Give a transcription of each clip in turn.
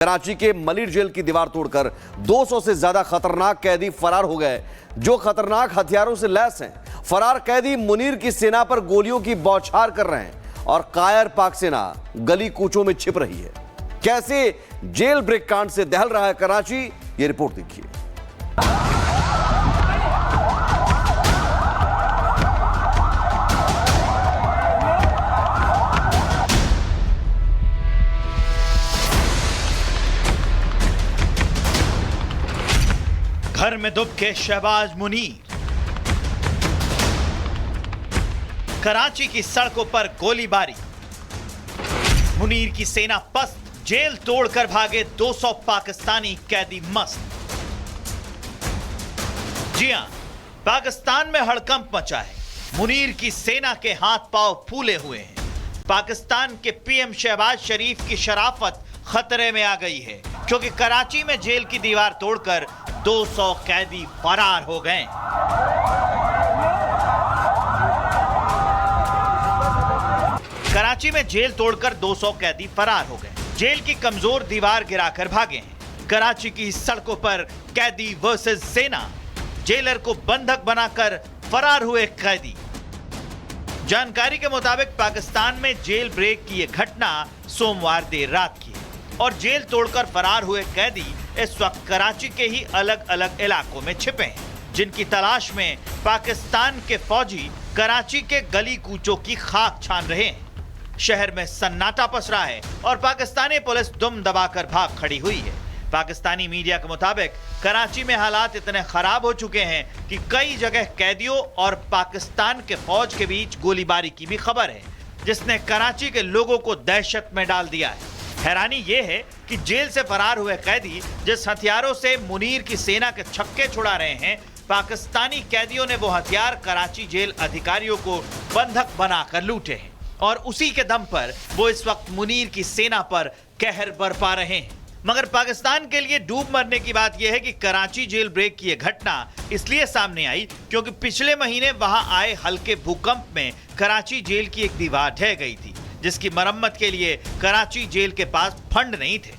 कराची के मलिर जेल की दीवार तोड़कर 200 से ज्यादा खतरनाक कैदी फरार हो गए, जो खतरनाक हथियारों से लैस हैं। फरार कैदी मुनीर की सेना पर गोलियों की बौछार कर रहे हैं और कायर पाक सेना गली कूचों में छिप रही है। कैसे जेल ब्रेक कांड से दहल रहा है कराची, ये रिपोर्ट देखिए। घर में दुबके शहबाज मुनीर। कराची की सड़कों पर गोलीबारी। मुनीर की सेना पस्त, जेल तोड़कर भागे 200 पाकिस्तानी कैदी मस्त। जी हां, पाकिस्तान में हड़कंप मचा है। मुनीर की सेना के हाथ पांव फूले हुए हैं। पाकिस्तान के पीएम शहबाज शरीफ की शराफत खतरे में आ गई है, क्योंकि कराची में जेल की दीवार तोड़कर 200 कैदी फरार हो गए। कराची में जेल तोड़कर 200 कैदी फरार हो गए। जेल की कमजोर दीवार गिराकर भागे हैं। कराची की सड़कों पर कैदी वर्सेस सेना, जेलर को बंधक बनाकर फरार हुए कैदी। जानकारी के मुताबिक पाकिस्तान में जेल ब्रेक की यह घटना सोमवार देर रात की है और जेल तोड़कर फरार हुए कैदी इस वक्त कराची के ही अलग अलग इलाकों में छिपे हैं, जिनकी तलाश में पाकिस्तान के फौजी कराची के गली कूचों की खाक छान रहे हैं। शहर में सन्नाटा पसरा है और पाकिस्तानी पुलिस दुम दबाकर भाग खड़ी हुई है। पाकिस्तानी मीडिया के मुताबिक कराची में हालात इतने खराब हो चुके हैं कि कई जगह कैदियों और पाकिस्तान के फौज के बीच गोलीबारी की भी खबर है, जिसने कराची के लोगों को दहशत में डाल दिया है। हैरानी यह है कि जेल से फरार हुए कैदी जिस हथियारों से मुनीर की सेना के छक्के छुड़ा रहे हैं, पाकिस्तानी कैदियों ने वो हथियार कराची जेल अधिकारियों को बंधक बनाकर लूटे हैं और उसी के दम पर वो इस वक्त मुनीर की सेना पर कहर बरपा रहे हैं। मगर पाकिस्तान के लिए डूब मरने की बात यह है कि कराची जेल ब्रेक की यह घटना इसलिए सामने आई क्योंकि पिछले महीने वहां आए हल्के भूकंप में कराची जेल की एक दीवार ढह गई थी, जिसकी मरम्मत के लिए कराची जेल के पास फंड नहीं थे।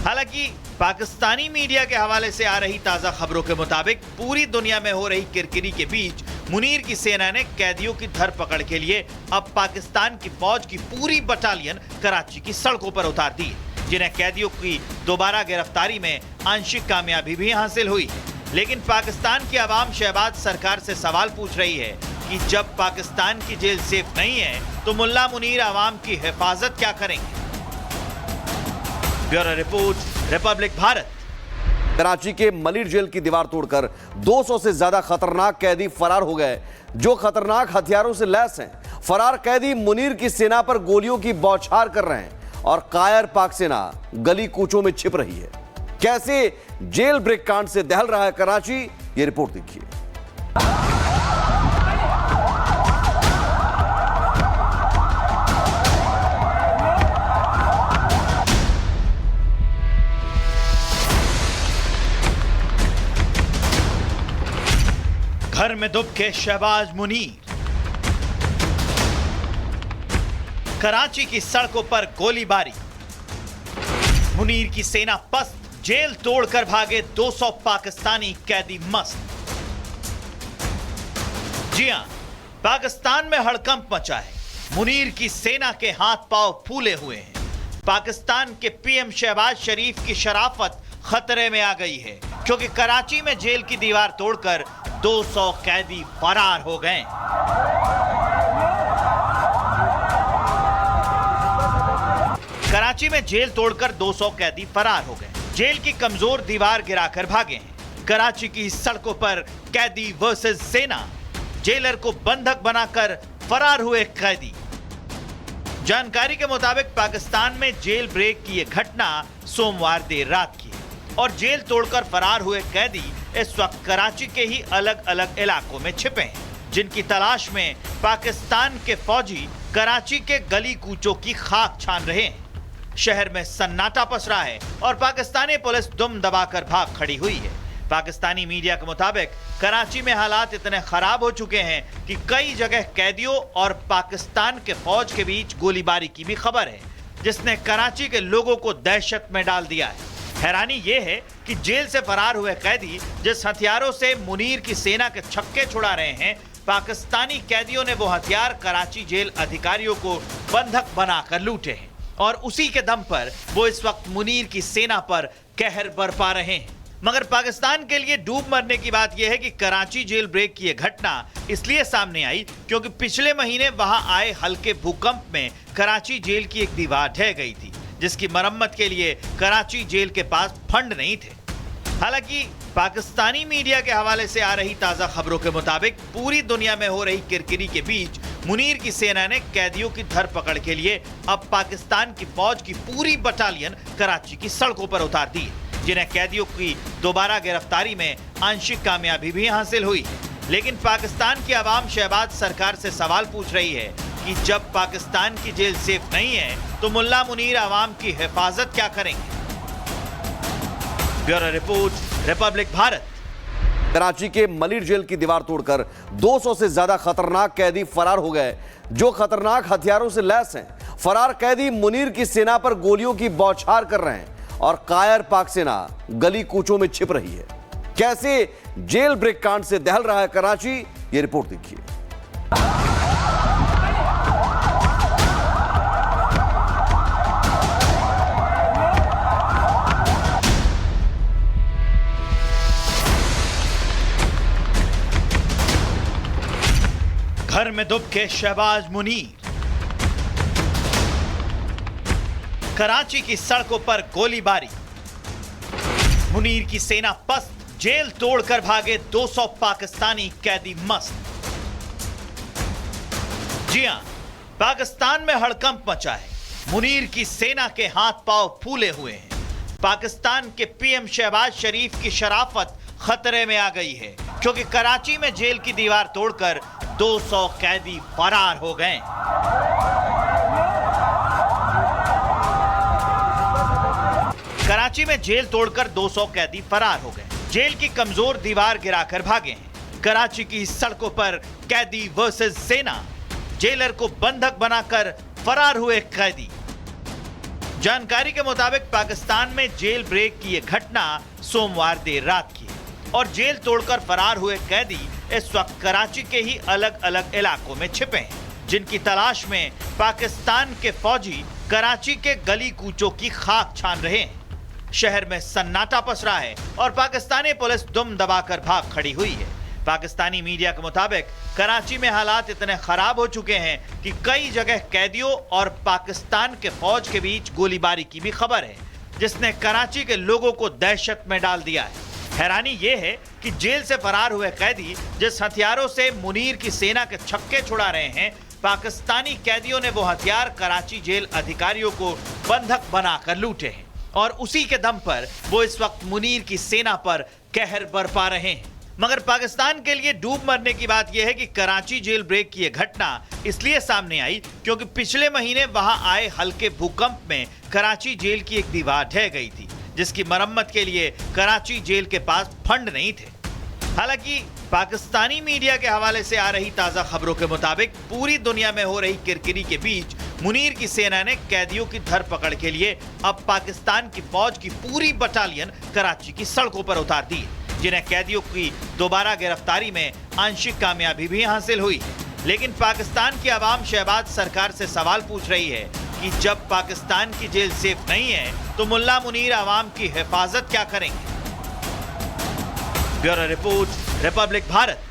हालांकि पाकिस्तानी मीडिया के हवाले से आ रही ताजा खबरों के मुताबिक पूरी दुनिया में हो रही किरकिरी के बीच मुनीर की सेना ने कैदियों की धरपकड़ के लिए अब पाकिस्तान की फौज की पूरी बटालियन कराची की सड़कों पर उतार दी है, जिन्हें कैदियों की दोबारा गिरफ्तारी में आंशिक कामयाबी भी हासिल हुई है। लेकिन पाकिस्तान की आवाम शहबाज सरकार से सवाल पूछ रही है कि जब पाकिस्तान की जेल सेफ नहीं है तो मुल्ला मुनीर आवाम की हिफाजत क्या करेंगे। Bureau report, Republic Bharat. Karachi के मलिर जेल की दीवार तोड़कर 200 से ज्यादा खतरनाक कैदी फरार हो गए, जो खतरनाक हथियारों से लैस हैं। फरार कैदी मुनीर की सेना पर गोलियों की बौछार कर रहे हैं और कायर पाक सेना गली कूचों में छिप रही है। कैसे जेल ब्रेक कांड से दहल रहा है कराची, ये रिपोर्ट देखिए। घर में दुबके शहबाज मुनीर। कराची की सड़कों पर गोलीबारी। मुनीर की सेना पस्त, जेल तोड़कर भागे 200 पाकिस्तानी कैदी मस्त। जी हां, पाकिस्तान में हड़कंप मचा है। मुनीर की सेना के हाथ पांव फूले हुए हैं। पाकिस्तान के पीएम शहबाज शरीफ की शराफत खतरे में आ गई है, क्योंकि कराची में जेल की दीवार तोड़कर 200 कैदी फरार हो गए। कराची में जेल तोड़कर 200 कैदी फरार हो गए। जेल की कमजोर दीवार गिराकर भागे हैं। कराची की सड़कों पर कैदी वर्सेस सेना, जेलर को बंधक बनाकर फरार हुए कैदी। जानकारी के मुताबिक पाकिस्तान में जेल ब्रेक की यह घटना सोमवार देर रात की है और जेल तोड़कर फरार हुए कैदी इस वक्त कराची के ही अलग अलग इलाकों में छिपे हैं, जिनकी तलाश में पाकिस्तान के फौजी कराची के गली कूचों की खाक छान रहे हैं। शहर में सन्नाटा पसरा है और पाकिस्तानी पुलिस दुम दबाकर भाग खड़ी हुई है। पाकिस्तानी मीडिया के मुताबिक कराची में हालात इतने खराब हो चुके हैं कि कई जगह कैदियों और पाकिस्तान के फौज के बीच गोलीबारी की भी खबर है, जिसने कराची के लोगों को दहशत में डाल दिया है। हैरानी यह है कि जेल से फरार हुए कैदी जिस हथियारों से मुनीर की सेना के छक्के छुड़ा रहे हैं, पाकिस्तानी कैदियों ने वो हथियार कराची जेल अधिकारियों को बंधक बनाकर लूटे हैं और उसी के दम पर वो इस वक्त मुनीर की सेना पर कहर बरपा रहे हैं। मगर पाकिस्तान के लिए डूब मरने की बात यह है कि कराची जेल ब्रेक की यह घटना इसलिए सामने आई क्योंकि पिछले महीने वहां आए हल्के भूकंप में कराची जेल की एक दीवार ढह गई थी, जिसकी मरम्मत के लिए कराची जेल के पास फंड नहीं थे। हालांकि पाकिस्तानी मीडिया के हवाले से आ रही ताजा खबरों के मुताबिक पूरी दुनिया में हो रही किरकिरी के बीच मुनीर की सेना ने कैदियों की धरपकड़ के लिए अब पाकिस्तान की फौज की पूरी बटालियन कराची की सड़कों पर उतार दी, जिन्हें कैदियों की दोबारा गिरफ्तारी में आंशिक कामयाबी भी हासिल हुई। लेकिन पाकिस्तान की आवाम शहबाज सरकार से सवाल पूछ रही है कि जब पाकिस्तान की जेल सेफ नहीं है तो मुल्ला मुनीर आवाम की हिफाजत क्या करेंगे। Bureau report, Republic Bharat. Karachi के मलिर जेल की दीवार तोड़कर 200 से ज्यादा खतरनाक कैदी फरार हो गए, जो खतरनाक हथियारों से लैस हैं। फरार कैदी मुनीर की सेना पर गोलियों की बौछार कर रहे हैं और कायर पाक सेना गली कूचों में छिप रही है। कैसे जेल ब्रेक कांड से दहल रहा है कराची, ये रिपोर्ट देखिए। घर में दुबके शहबाज मुनीर। कराची की सड़कों पर गोलीबारी। मुनीर की सेना पस्त, जेल तोड़कर भागे 200 पाकिस्तानी कैदी मस्त। जी हां, पाकिस्तान में हड़कंप मचा है। मुनीर की सेना के हाथ पांव फूले हुए हैं। पाकिस्तान के पीएम शहबाज शरीफ की शराफत खतरे में आ गई है क्योंकि कराची में जेल की दीवार तोड़कर 200 कैदी फरार हो गए। कराची में जेल तोड़कर 200 कैदी फरार हो गए। जेल की कमजोर दीवार गिराकर भागे हैं। कराची की सड़कों पर कैदी वर्सेस सेना, जेलर को बंधक बनाकर फरार हुए कैदी। जानकारी के मुताबिक पाकिस्तान में जेल ब्रेक की यह घटना सोमवार देर रात की और जेल तोड़कर फरार हुए कैदी इस वक्त कराची के ही अलग अलग इलाकों में छिपे हैं, जिनकी तलाश में पाकिस्तान के फौजी कराची के गली कूचों की खाक छान रहे हैं। शहर में सन्नाटा पसरा है और पाकिस्तानी पुलिस दुम दबाकर भाग खड़ी हुई है। पाकिस्तानी मीडिया के मुताबिक कराची में हालात इतने खराब हो चुके हैं कि कई जगह कैदियों और पाकिस्तान के फौज के बीच गोलीबारी की भी खबर है, जिसने कराची के लोगों को दहशत में डाल दिया है। हैरानी यह है कि जेल से फरार हुए कैदी जिस हथियारों से मुनीर की सेना के छक्के छुड़ा रहे हैं, पाकिस्तानी कैदियों ने वो हथियार कराची जेल अधिकारियों को बंधक बनाकर लूटे हैं और उसी के दम पर वो इस वक्त मुनीर की सेना पर कहर बरपा रहे हैं। मगर पाकिस्तान के लिए डूब मरने की बात यह है कि कराची जेल ब्रेक की यह घटना इसलिए सामने आई क्योंकि पिछले महीने वहां आए हल्के भूकंप में कराची जेल की एक दीवार ढह गई थी, जिसकी मरम्मत के लिए कराची जेल के पास फंड नहीं थे। हालांकि पाकिस्तानी मीडिया के हवाले से आ रही ताजा खबरों के मुताबिक पूरी दुनिया में हो रही किरकिरी के बीच मुनीर की सेना ने कैदियों की धरपकड़ के लिए अब पाकिस्तान की फौज की पूरी बटालियन कराची की सड़कों पर उतार दी, जिन्हें कैदियों की दोबारा गिरफ्तारी में आंशिक कामयाबी भी हासिल हुई। लेकिन पाकिस्तान की आवाम शहबाज सरकार से सवाल पूछ रही है कि जब पाकिस्तान की जेल सेफ नहीं है तो मुल्ला मुनीर आवाम की हिफाजत क्या करेंगे। Bureau report, Republic Bharat.